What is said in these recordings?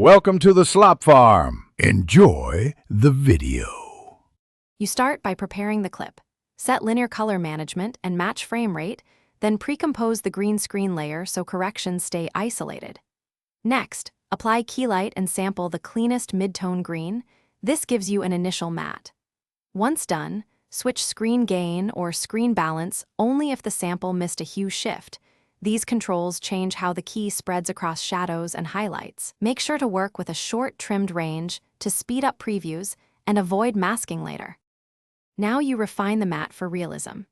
Welcome to the Slop Farm. Enjoy the video. You start by preparing the clip. Set linear color management and match frame rate, then pre-compose the green screen layer so corrections stay isolated. Next, apply key light and sample the cleanest mid-tone green. This gives you an initial matte. Once done, switch screen gain or screen balance only if the sample missed a hue shift. These controls change how the key spreads across shadows and highlights. Make sure to work with a short trimmed range to speed up previews and avoid masking later. Now you refine the matte for realism.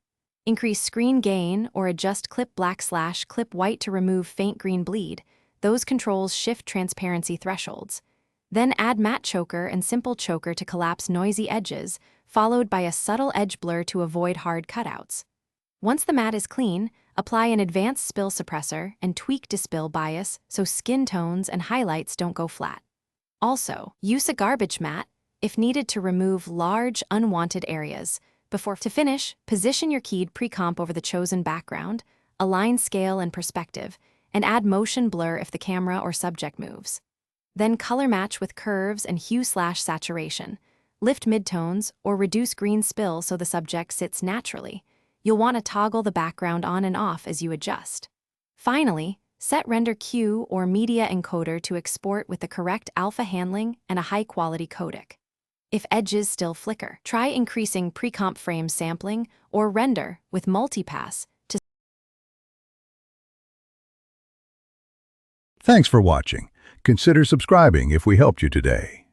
Increase screen gain or adjust clip black/clip white to remove faint green bleed. Those controls shift transparency thresholds. Then add matte choker and simple choker to collapse noisy edges, followed by a subtle edge blur to avoid hard cutouts. Once the matte is clean, apply an advanced spill suppressor and tweak dispill bias so skin tones and highlights don't go flat. Also, use a garbage mat if needed to remove large, unwanted areas. To finish, position your keyed pre-comp over the chosen background, align scale and perspective, and add motion blur if the camera or subject moves. Then color match with curves and hue/saturation. Lift midtones or reduce green spill so the subject sits naturally. You'll want to toggle the background on and off as you adjust. Finally, set render queue or media encoder to export with the correct alpha handling and a high-quality codec. If edges still flicker, try increasing pre-comp frame sampling or render with multipass to. Thanks for watching. Consider subscribing if we helped you today.